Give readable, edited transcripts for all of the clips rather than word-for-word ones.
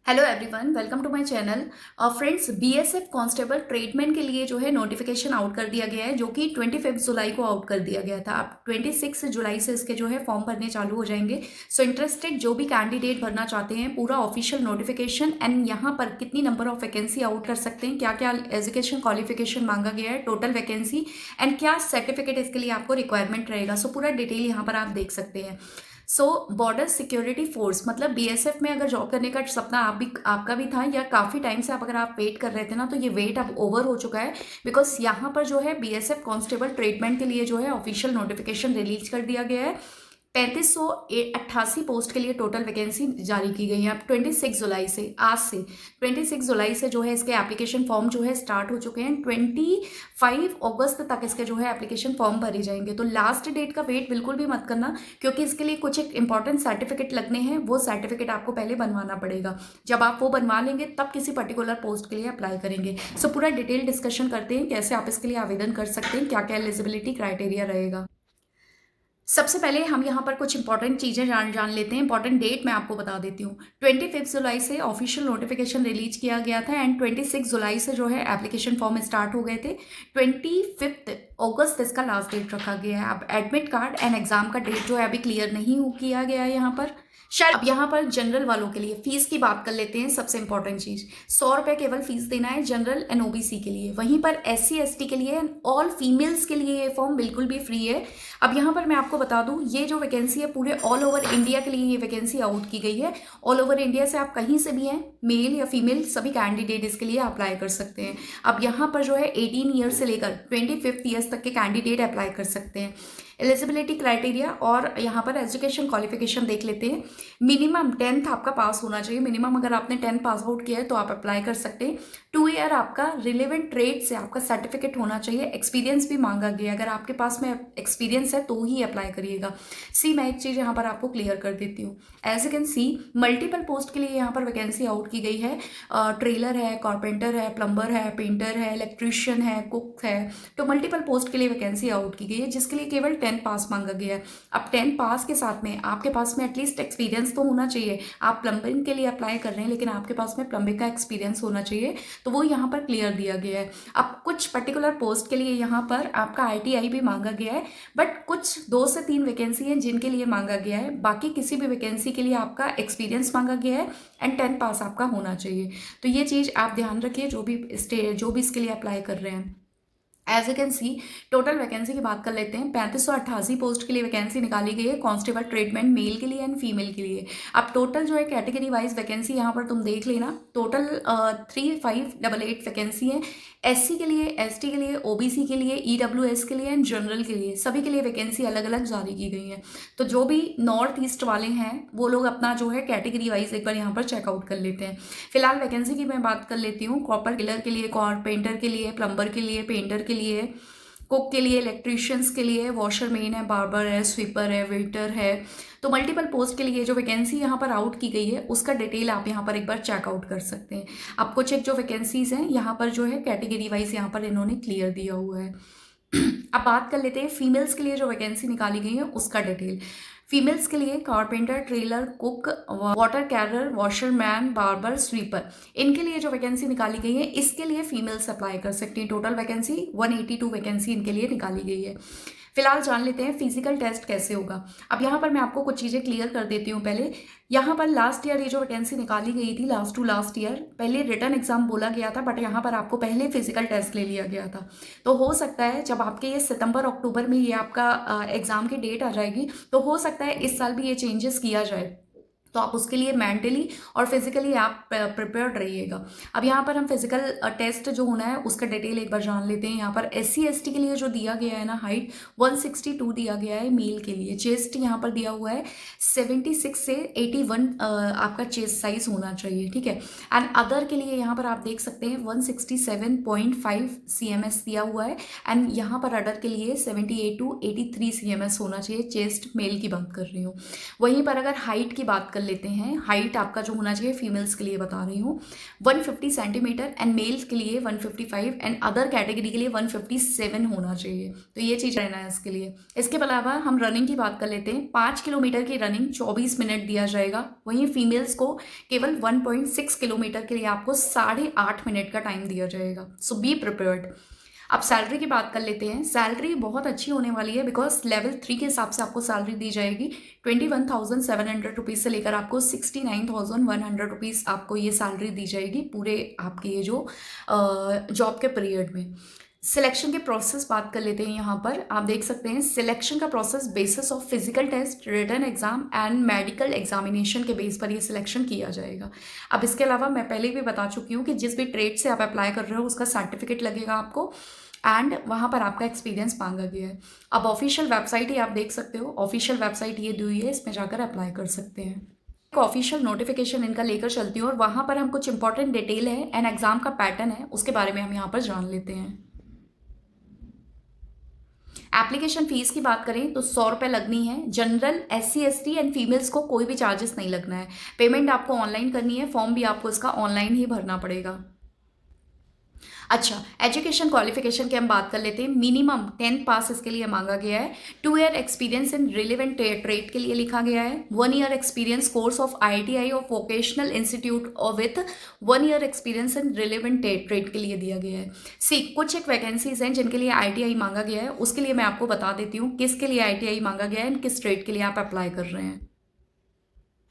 Hello everyone, welcome to my channel. Friends, BSF constable ट्रेडमेंट के लिए जो है नोटिफिकेशन आउट कर दिया गया है, जो कि 25 जुलाई को आउट कर दिया गया था। अब 26 जुलाई से इसके जो है फॉर्म भरने चालू हो जाएंगे। सो इंटरेस्टेड जो भी कैंडिडेट भरना चाहते हैं, पूरा ऑफिशियल नोटिफिकेशन एंड यहाँ पर कितनी नंबर ऑफ वैकेंसी आउट कर सकते हैं, क्या क्या एजुकेशन क्वालिफिकेशन मांगा गया है, टोटल वैकेंसी एंड क्या सर्टिफिकेट इसके लिए आपको रिक्वायरमेंट रहेगा। सो पूरा डिटेल यहाँ पर आप देख सकते हैं। सो बॉर्डर सिक्योरिटी फोर्स मतलब बीएसएफ में अगर जॉब करने का सपना आपका भी था या काफ़ी टाइम से आप अगर आप वेट कर रहे थे ना, तो ये वेट अब ओवर हो चुका है। बिकॉज यहाँ पर जो है बीएसएफ कांस्टेबल ट्रीटमेंट के लिए जो है ऑफिशियल नोटिफिकेशन रिलीज कर दिया गया है। 3588 पोस्ट के लिए टोटल वैकेंसी जारी की गई है। अब 26 जुलाई से, आज से 26 जुलाई से जो है इसके एप्लीकेशन फॉर्म जो है स्टार्ट हो चुके हैं। 25 अगस्त तक इसके जो है एप्लीकेशन फॉर्म भरे जाएंगे। तो लास्ट डेट का वेट बिल्कुल भी मत करना, क्योंकि इसके लिए कुछ एक इंपॉर्टेंट सर्टिफिकेट लगने हैं। वो सर्टिफिकेट आपको पहले बनवाना पड़ेगा। जब आप वो बनवा लेंगे तब किसी पर्टिकुलर पोस्ट के लिए अप्लाई करेंगे। सो पूरा डिटेल डिस्कशन करते हैं कैसे आप इसके लिए आवेदन कर सकते हैं, क्या क्या एलिजिबिलिटी क्राइटेरिया रहेगा। सबसे पहले हम यहाँ पर कुछ इंपॉर्टेंट चीज़ें जान लेते हैं। इंपॉर्टेंट डेट मैं आपको बता देती हूँ। 25 जुलाई से ऑफिशियल नोटिफिकेशन रिलीज किया गया था एंड 26 जुलाई से जो है एप्लीकेशन फॉर्म स्टार्ट हो गए थे। 25 अगस्त इसका लास्ट डेट रखा गया है। अब एडमिट कार्ड एंड एग्जाम का डेट जो है अभी क्लियर नहीं किया गया है यहाँ पर। शायद अब यहाँ पर जनरल वालों के लिए फीस की बात कर लेते हैं। सबसे इंपॉर्टेंट चीज, 100 रुपये केवल फीस देना है जनरल एंड ओबीसी के लिए। वहीं पर SC ST के लिए, ऑल फीमेल्स के लिए ये फॉर्म बिल्कुल भी फ्री है। अब यहाँ पर मैं आपको बता दूं, ये जो वैकेंसी है पूरे ऑल ओवर इंडिया के लिए ये वैकेंसी आउट की गई है। ऑल ओवर इंडिया से आप कहीं से भी हैं, मेल या फीमेल, सभी कैंडिडेट इसके लिए अप्लाई कर सकते हैं। अब यहाँ पर जो है 18 ईयर से लेकर 25 ईयर्स तक के कैंडिडेट अप्लाई कर सकते हैं। एलिजिबिलिटी क्राइटेरिया और यहाँ पर एजुकेशन क्वालिफिकेशन देख लेते हैं। मिनिमम 10th आपका पास होना चाहिए। मिनिमम अगर आपने 10 पास आउट किया है तो आप अप्लाई कर सकते हैं। 2 ईयर आपका रिलेवेंट ट्रेड से आपका सर्टिफिकेट होना चाहिए। एक्सपीरियंस भी मांगा गया है, अगर आपके पास में एक्सपीरियंस है तो ही अप्लाई करिएगा। मैं एक चीज़ यहाँ पर आपको क्लियर कर देती हूँ। As you can see, multiple post के लिए यहाँ पर वैकेंसी आउट की गई है। ट्रेलर है, कारपेंटर है, प्लम्बर है, पेंटर है, इलेक्ट्रीशियन है, कुक है। तो मल्टीपल पोस्ट के लिए वैकेंसी आउट की गई है, जिसके लिए केवल 10 पास मांगा गया है। अब 10 पास के साथ में आपके पास में एटलीस्ट एक्सपीरियंस तो होना चाहिए। आप प्लम्बिंग के लिए अप्लाई कर रहे हैं लेकिन आपके पास में प्लम्बिंग का एक्सपीरियंस होना चाहिए, तो वो यहाँ पर क्लियर दिया गया है। अब कुछ पर्टिकुलर पोस्ट के लिए यहाँ पर आपका ITI भी मांगा गया है, बट कुछ 2 से 3 वैकेंसी हैं जिनके लिए मांगा गया है। बाकी किसी भी वैकेंसी के लिए आपका एक्सपीरियंस मांगा गया है एंड 10 पास आपका होना चाहिए। तो ये चीज़ आप ध्यान रखिए जो भी इसके लिए अप्लाई कर रहे हैं। As you can see, total vacancy की बात कर लेते हैं। 3588 पोस्ट के लिए वैकेंसी निकाली गई है, कांस्टेबल ट्रीटमेंट मेल के लिए एंड फीमेल के लिए। अब टोटल जो है कैटेगरी वाइज वैकेंसी यहाँ पर तुम देख लेना। टोटल 3588 वैकेंसी है। SC के लिए, ST के लिए, OBC के लिए, EWS के लिए एंड जनरल के लिए, सभी के लिए वैकेंसी अलग अलग जारी की गई है। तो जो भी नॉर्थ ईस्ट वाले हैं वो लोग अपना जो है कैटेगरी वाइज एक बार यहाँ पर चेकआउट कर लेते हैं। फिलहाल वैकेंसी की मैं बात कर लेती हूँ। कॉपर किलर के लिए, कारपेंटर के लिए, प्लम्बर के लिए, पेंटर के लिए, कुक के लिए, इलेक्ट्रीशियंस के लिए, वॉशरमैन है, बार्बर है, स्वीपर है, वेटर है। तो मल्टीपल पोस्ट के लिए जो वैकेंसी यहाँ पर आउट की गई है उसका डिटेल आप यहाँ पर एक बार चेकआउट कर सकते हैं। अब कुछ एक जो वैकेंसीज हैं यहाँ पर जो है कैटेगरी वाइज यहाँ पर इन्होंने क्लियर दिया हुआ है। अब बात कर लेते हैं फीमेल्स के लिए जो वैकेंसी निकाली गई है उसका डिटेल। फीमेल्स के लिए carpenter, trailer, cook, water carrier, washerman, barber, sweeper, इनके लिए जो वैकेंसी निकाली गई है इसके लिए फीमेल्स अप्लाई कर सकती हैं। टोटल वैकेंसी 182 वैकेंसी इनके लिए निकाली गई है। फिलहाल जान लेते हैं फिजिकल टेस्ट कैसे होगा। अब यहाँ पर मैं आपको कुछ चीज़ें क्लियर कर देती हूँ। पहले यहाँ पर लास्ट ईयर ये जो वैकेंसी निकाली गई थी, लास्ट टू लास्ट ईयर, पहले रिटर्न एग्जाम बोला गया था, बट यहाँ पर आपको पहले फिजिकल टेस्ट ले लिया गया था। तो हो सकता है जब आपके ये सितंबर अक्टूबर में ये आपका एग्जाम की डेट आ जाएगी, तो हो सकता है इस साल भी ये चेंजेस किया जाए। तो आप उसके लिए मेंटली और फिजिकली आप प्रिपेयर्ड रहिएगा। अब यहाँ पर हम फिजिकल टेस्ट जो होना है उसका डिटेल एक बार जान लेते हैं। यहाँ पर SC ST के लिए जो दिया गया है ना, हाइट 162 दिया गया है मेल के लिए। चेस्ट यहाँ पर दिया हुआ है 76 से 81 आपका चेस्ट साइज होना चाहिए, ठीक है। एंड अदर के लिए यहाँ पर आप देख सकते हैं 167.5 CMS दिया हुआ है एंड यहाँ पर अदर के लिए 78 to 83 CMS होना चाहिए। चेस्ट मेल की बात कर रही हूँ। वहीं पर अगर हाइट की बात कर लेते हैं। हाइट आपका जो होना चाहिए, फीमेल्स के लिए बता रही हूँ, 150 सेंटीमीटर एंड मेल्स के लिए 155 एंड अदर कैटेगरी के लिए 157 होना चाहिए। तो ये चीज़ रहना है इसके लिए। इसके अलावा हम रनिंग की बात कर लेते हैं। 5 किलोमीटर की रनिंग 24 मिनट दिया जाएगा। वहीं फीमेल्स को केवल 1.6 किलोमीटर के लिए आपको 8.5 मिनट का टाइम दिया जाएगा। सो बी प्रिपेयर्ड। अब सैलरी की बात कर लेते हैं। सैलरी बहुत अच्छी होने वाली है बिकॉज लेवल 3 के हिसाब से आपको सैलरी दी जाएगी। 21,700 रुपीज़ से लेकर आपको 69,100 रुपीज़ आपको ये सैलरी दी जाएगी पूरे आपके ये जो जॉब के पीरियड में। सिलेक्शन के प्रोसेस बात कर लेते हैं। यहाँ पर आप देख सकते हैं सिलेक्शन का process basis of physical test, written exam and medical examination के बेस पर ये सिलेक्शन किया जाएगा। अब इसके अलावा मैं पहले भी बता चुकी हूँ कि जिस भी ट्रेड से आप अप्लाई कर रहे हो उसका सर्टिफिकेट लगेगा आपको एंड वहाँ पर आपका एक्सपीरियंस मांगा गया है। अब ऑफिशियल वेबसाइट ही आप देख सकते हो, ऑफिशियल वेबसाइट ये दी हुई है, इसमें जाकर अप्लाई कर सकते हैं। ऑफिशियल नोटिफिकेशन इनका लेकर चलती हूँ और वहाँ पर हम कुछ इंपॉर्टेंट डिटेल है एंड एग्जाम का पैटर्न है उसके बारे में हम यहाँ पर जान लेते हैं। एप्लीकेशन फीस की बात करें तो 100 रुपये लगनी है। General, SC ST and females को कोई भी चार्जेस नहीं लगना है। पेमेंट आपको ऑनलाइन करनी है, फॉर्म भी आपको इसका ऑनलाइन ही भरना पड़ेगा। अच्छा, एजुकेशन क्वालिफिकेशन की हम बात कर लेते हैं। मिनिमम 10th पास इसके लिए मांगा गया है। 2 year experience in relevant trade के लिए लिखा गया है। 1 year experience course of ITI और वोकेशनल इंस्टीट्यूट और with 1 year experience in relevant trade के लिए दिया गया है। कुछ एक वैकेंसीज हैं जिनके लिए ITI मांगा गया है, उसके लिए मैं आपको बता देती हूँ किसके लिए ITI मांगा गया है, किस ट्रेड के लिए आप अप्लाई कर रहे हैं।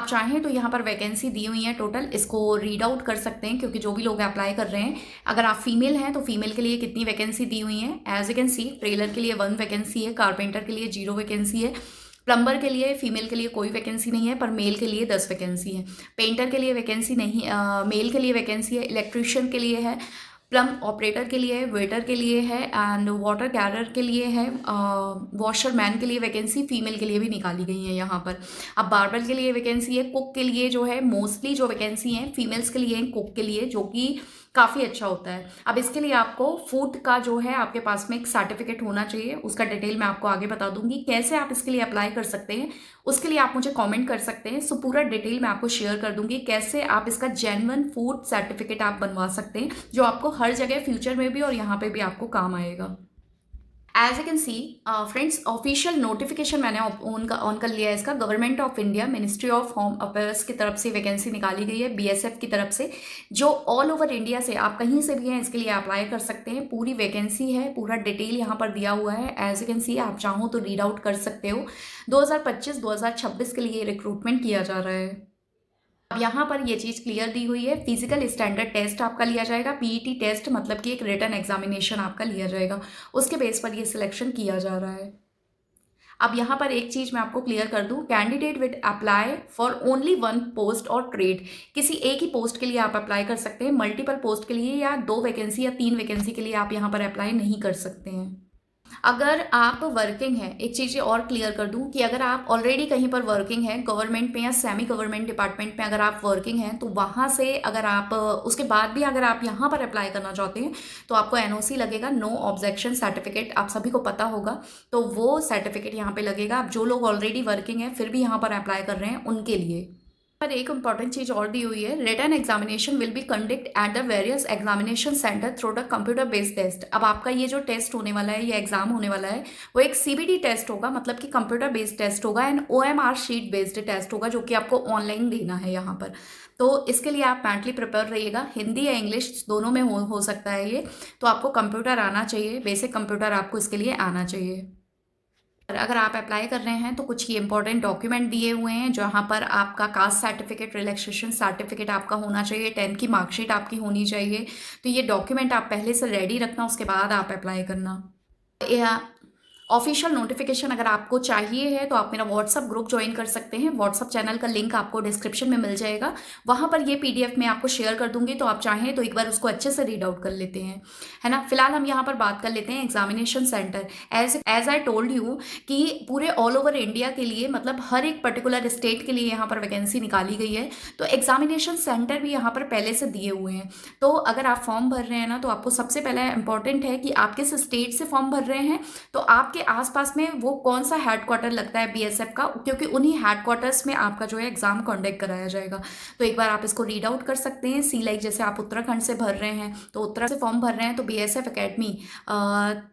आप चाहें तो यहाँ पर वैकेंसी दी हुई है टोटल, इसको रीड आउट कर सकते हैं क्योंकि जो भी लोग अप्लाई कर रहे हैं, अगर आप फीमेल हैं तो फीमेल के लिए कितनी वैकेंसी दी हुई है। As you can see, trailer के लिए 1 वैकेंसी है, कारपेंटर के लिए 0 वैकेंसी है, प्लम्बर के लिए फीमेल के लिए कोई वैकेंसी नहीं है पर मेल के लिए 10 वैकेंसी है, पेंटर के लिए वैकेंसी नहीं, मेल के लिए वैकेंसी है, इलेक्ट्रीशियन के लिए है, प्लम ऑपरेटर के लिए है, वेटर के लिए है एंड वाटर कैरर के लिए है, वॉशरमैन के लिए वैकेंसी फीमेल के लिए भी निकाली गई है यहाँ पर। अब बार्बर के लिए वैकेंसी है, कुक के लिए जो है मोस्टली जो वैकेंसी है फीमेल्स के लिए है, कुक के लिए, जो कि काफ़ी अच्छा होता है। अब इसके लिए आपको फूड का जो है आपके पास में एक सर्टिफिकेट होना चाहिए, उसका डिटेल मैं आपको आगे बता दूंगी। कैसे आप इसके लिए अप्लाई कर सकते हैं उसके लिए आप मुझे कमेंट कर सकते हैं। सो पूरा डिटेल मैं आपको शेयर कर दूंगी कैसे आप इसका जेन्युइन फूड सर्टिफिकेट आप बनवा सकते हैं, जो आपको हर जगह फ्यूचर में भी और यहाँ पे भी आपको काम आएगा। As you can see friends, official notification मैंने ऑन कर लिया है इसका। Government of India, ministry of home affairs की तरफ से वैकेंसी निकाली गई है BSF की तरफ से, जो ऑल ओवर इंडिया से आप कहीं से भी हैं इसके लिए अप्लाई कर सकते हैं। पूरी वैकेंसी है, पूरा डिटेल यहाँ पर दिया हुआ है। एज यू कैन सी, आप चाहो तो रीड आउट कर सकते हो। 2025-2026 के लिए रिक्रूटमेंट किया जा रहा है। अब यहाँ पर ये चीज़ क्लियर दी हुई है, फिजिकल स्टैंडर्ड टेस्ट आपका लिया जाएगा, PET टेस्ट मतलब कि एक रिटन एग्जामिनेशन आपका लिया जाएगा, उसके बेस पर ये सिलेक्शन किया जा रहा है। अब यहाँ पर एक चीज़ मैं आपको क्लियर कर दूँ, candidate will apply for only 1 post और ट्रेड। किसी एक ही पोस्ट के लिए आप अप्लाई कर सकते हैं, मल्टीपल पोस्ट के लिए या 2 वैकेंसी या 3 वैकेंसी के लिए आप यहाँ पर अप्लाई नहीं कर सकते हैं। अगर आप वर्किंग हैं, एक चीज़ और क्लियर कर दूं कि अगर आप ऑलरेडी कहीं पर वर्किंग हैं, गवर्नमेंट में या सेमी गवर्नमेंट डिपार्टमेंट में अगर आप वर्किंग हैं, तो वहाँ से अगर आप उसके बाद भी अगर आप यहाँ पर अप्लाई करना चाहते हैं तो आपको NOC लगेगा, नो ऑब्जेक्शन सर्टिफिकेट, आप सभी को पता होगा। तो वो सर्टिफिकेट यहाँ पे लगेगा। अब जो लोग ऑलरेडी वर्किंग हैं फिर भी यहाँ पर अप्लाई कर रहे हैं उनके लिए। पर एक इंपॉर्टेंट चीज और दी हुई है, written examination will be conduct at the various examination centre through the computer based test. अब आपका ये जो टेस्ट होने वाला है, ये एग्जाम होने वाला है, वो एक CBT टेस्ट होगा, मतलब कि कंप्यूटर बेस्ड टेस्ट होगा and OMR sheet based test होगा, जो कि आपको ऑनलाइन देना है यहाँ पर। तो इसके लिए आप मेंटली प्रिपेयर रहिएगा, हिंदी या इंग्लिश दोनों में हो सकता है ये। तो आपको कंप्यूटर आना चाहिए, बेसिक कंप्यूटर आपको इसके लिए आना चाहिए। अगर आप अप्लाई कर रहे हैं तो कुछ ही इंपॉर्टेंट डॉक्यूमेंट दिए हुए हैं, जहाँ पर आपका कास्ट सर्टिफिकेट, रिलैक्सेशन सर्टिफिकेट आपका होना चाहिए, 10th की मार्कशीट आपकी होनी चाहिए। तो ये डॉक्यूमेंट आप पहले से रेडी रखना, उसके बाद आप अप्लाई करना। ऑफिशियल नोटिफिकेशन अगर आपको चाहिए है तो आप मेरा व्हाट्सअप ग्रुप ज्वाइन कर सकते हैं। व्हाट्सअप चैनल का लिंक आपको डिस्क्रिप्शन में मिल जाएगा, वहाँ पर ये PDF मैं आपको शेयर कर दूंगी, तो आप चाहें तो एक बार उसको अच्छे से रीड आउट कर लेते हैं, है ना। फिलहाल हम यहाँ पर बात कर लेते हैं examination centre. As I told you कि पूरे ऑल ओवर इंडिया के लिए, मतलब हर एक पर्टिकुलर स्टेट के लिए यहाँ पर वैकेंसी निकाली गई है, तो एग्जामिनेशन सेंटर भी यहाँ पर पहले से दिए हुए हैं। तो अगर आप फॉर्म भर रहे हैं ना, तो आपको सबसे पहले इंपॉर्टेंट है कि आप किस स्टेट से फॉर्म भर रहे हैं, तो आपके आसपास में वो कौन सा हेडक्वार्टर लगता है बीएसएफ का, क्योंकि उन्हीं हेडक्वार्टर्स में आपका जो है एग्जाम कंडक्ट कराया जाएगा। तो एक बार आप इसको रीड आउट कर सकते हैं। सी लाइक जैसे आप उत्तराखंड से भर रहे हैं तो उत्तराखंड से फॉर्म भर रहे हैं तो बीएसएफ एकेडमी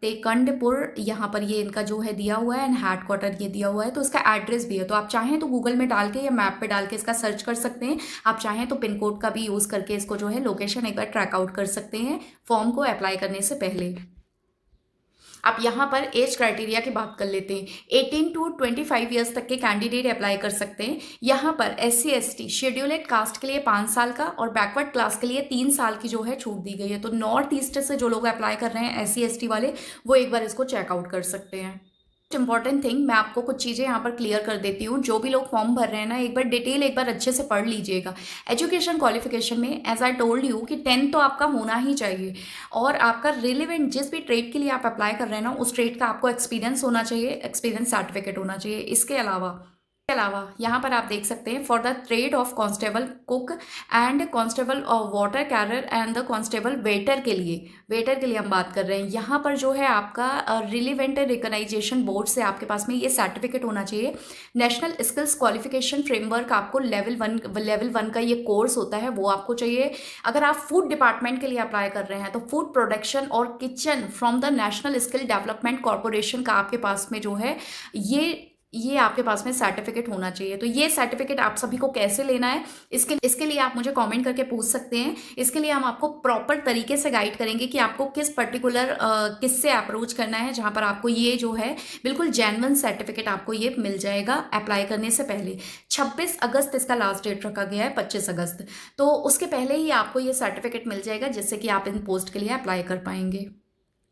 तेकंडपुर, यहाँ पर ये इनका जो है दिया हुआ है एंड हेडक्वार्टर ये दिया हुआ है। तो इसका एड्रेस भी है, तो आप चाहें तो गूगल में डाल के या मैप पे डाल के इसका सर्च कर सकते हैं। आप चाहें तो पिन कोड का भी यूज़ करके इसको जो है लोकेशन एक बार ट्रैक आउट कर सकते हैं फॉर्म को अप्लाई करने से पहले। आप यहाँ पर एज क्राइटेरिया की बात कर लेते हैं। 18 टू 25 ईयर्स तक के कैंडिडेट अप्लाई कर सकते हैं। यहाँ पर SC ST शेड्यूल्ड कास्ट के लिए 5 साल का और बैकवर्ड क्लास के लिए 3 साल की जो है छूट दी गई है। तो नॉर्थ ईस्ट से जो लोग अप्लाई कर रहे हैं SC ST वाले, वो एक बार इसको चेकआउट कर सकते हैं। इंपॉर्टेंट थिंग, मैं आपको कुछ चीज़ें यहाँ पर क्लियर कर देती हूँ। जो भी लोग फॉर्म भर रहे हैं ना, एक बार डिटेल एक बार अच्छे से पढ़ लीजिएगा। एजुकेशन क्वालिफिकेशन में एज आई टोल्ड यू कि 10 तो आपका होना ही चाहिए, और आपका रिलेवेंट जिस भी ट्रेड के लिए आप अप्लाई कर रहे हैं ना, उस ट्रेड का आपको एक्सपीरियंस होना चाहिए, एक्सपीरियंस सर्टिफिकेट होना चाहिए। इसके अलावा यहाँ पर आप देख सकते हैं for the trade off constable cook and constable water career and the constable waiter के लिए हम बात कर रहे हैं। यहाँ पर जो है आपका रिलीवेंट रिकग्नाइजेशन बोर्ड से आपके पास में ये सर्टिफिकेट होना चाहिए। नेशनल स्किल्स क्वालिफिकेशन फ्रेमवर्क आपको लेवल वन का ये कोर्स होता है, वो आपको चाहिए। अगर आप फूड डिपार्टमेंट के लिए अप्लाई कर रहे हैं तो फूड प्रोडक्शन और kitchen from the national skill development corporation का आपके पास में जो है ये आपके पास में सर्टिफिकेट होना चाहिए। तो ये सर्टिफिकेट आप सभी को कैसे लेना है, इसके लिए आप मुझे कमेंट करके पूछ सकते हैं। इसके लिए हम आपको प्रॉपर तरीके से गाइड करेंगे कि आपको किस पर्टिकुलर किससे अप्रोच करना है, जहां पर आपको ये जो है बिल्कुल जेन्युइन सर्टिफिकेट आपको ये मिल जाएगा अप्लाई करने से पहले। 26 अगस्त इसका लास्ट डेट रखा गया है, 25 अगस्त, तो उसके पहले ही आपको ये सर्टिफिकेट मिल जाएगा, जिससे कि आप इन पोस्ट के लिए अप्लाई कर पाएंगे।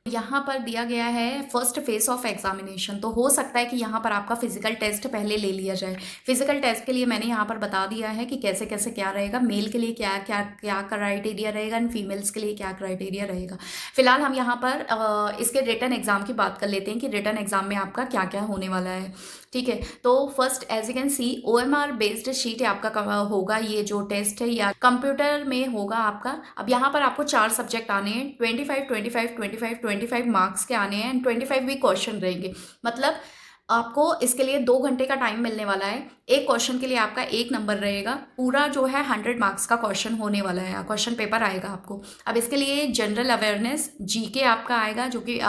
यहाँ पर दिया गया है फर्स्ट फेज ऑफ एग्जामिनेशन, तो हो सकता है कि यहाँ पर आपका फिजिकल टेस्ट पहले ले लिया जाए। फिजिकल टेस्ट के लिए मैंने यहाँ पर बता दिया है कि कैसे कैसे क्या रहेगा, मेल के लिए क्या क्या क्या क्राइटेरिया रहेगा एंड फीमेल्स के लिए क्या क्राइटेरिया रहेगा। फिलहाल हम यहाँ पर इसके रिटन एग्जाम की बात कर लेते हैं कि रिटन एग्जाम में आपका क्या क्या होने वाला है। ठीक है, तो first as you can see OMR based sheet आपका होगा, ये जो टेस्ट है या कंप्यूटर में होगा आपका। अब यहाँ पर आपको 4 सब्जेक्ट आने हैं, 25 मार्क्स के आने हैं एंड 25 भी क्वेश्चन रहेंगे। मतलब आपको इसके लिए 2 घंटे का टाइम मिलने वाला है। एक क्वेश्चन के लिए आपका 1 नंबर रहेगा। पूरा जो है 100 मार्क्स का क्वेश्चन होने वाला है, क्वेश्चन पेपर आएगा आपको। अब इसके लिए जनरल अवेयरनेस GK आपका आएगा, जो कि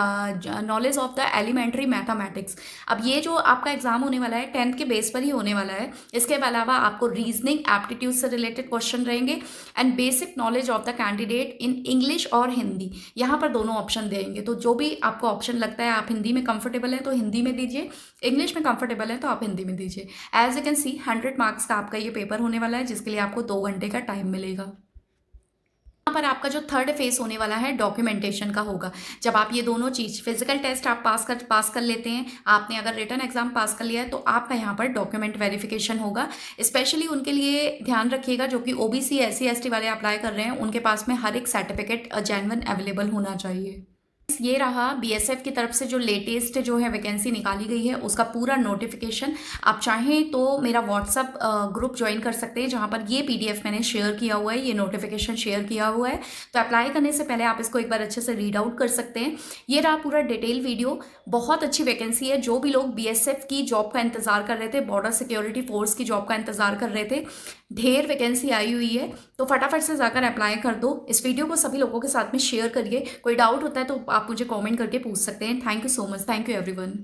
knowledge of the elementary mathematics. अब ये जो आपका एग्जाम होने वाला है 10th के बेस पर ही होने वाला है। इसके अलावा आपको रीजनिंग एप्टीट्यूड से रिलेटेड क्वेश्चन रहेंगे and basic knowledge of the candidate in English और हिंदी। यहाँ पर दोनों ऑप्शन देंगे, तो जो भी आपको ऑप्शन लगता है, आप हिंदी में कंफर्टेबल है तो हिंदी में दीजिए, इंग्लिश में कंफर्टेबल है तो आप हिंदी में दीजिए। As you can see 100 marks का आपका ये पेपर होने वाला है, जिसके लिए आपको 2 घंटे का टाइम मिलेगा। यहाँ पर आपका जो थर्ड फेज होने वाला है डॉक्यूमेंटेशन का होगा। जब आप ये दोनों चीज़, फिजिकल टेस्ट आप पास कर लेते हैं, आपने अगर रिटन एग्जाम पास कर लिया है, तो आपका यहाँ पर डॉक्यूमेंट वेरिफिकेशन होगा। स्पेशली उनके लिए ध्यान रखिएगा जो कि OBC SC ST वाले अप्लाई कर रहे हैं, उनके पास में हर एक सर्टिफिकेट जेन्युइन अवेलेबल होना चाहिए। ये रहा BSF की तरफ से जो लेटेस्ट जो है वैकेंसी निकाली गई है, उसका पूरा नोटिफिकेशन। आप चाहें तो मेरा व्हाट्सअप ग्रुप ज्वाइन कर सकते हैं, जहां पर ये PDF मैंने शेयर किया हुआ है, ये नोटिफिकेशन शेयर किया हुआ है। तो अप्लाई करने से पहले आप इसको एक बार अच्छे से रीड आउट कर सकते हैं। ये रहा पूरा डिटेल वीडियो। बहुत अच्छी वैकेंसी है। जो भी लोग BSF की जॉब का इंतजार कर रहे थे, बॉर्डर सिक्योरिटी फोर्स की जॉब का इंतजार कर रहे थे, ढेर वैकेंसी आई हुई है, तो फटाफट से जाकर अप्लाई कर दो। इस वीडियो को सभी लोगों के साथ में शेयर करिए। कोई डाउट होता है तो आप मुझे कमेंट करके पूछ सकते हैं। Thank you so much. Thank you everyone.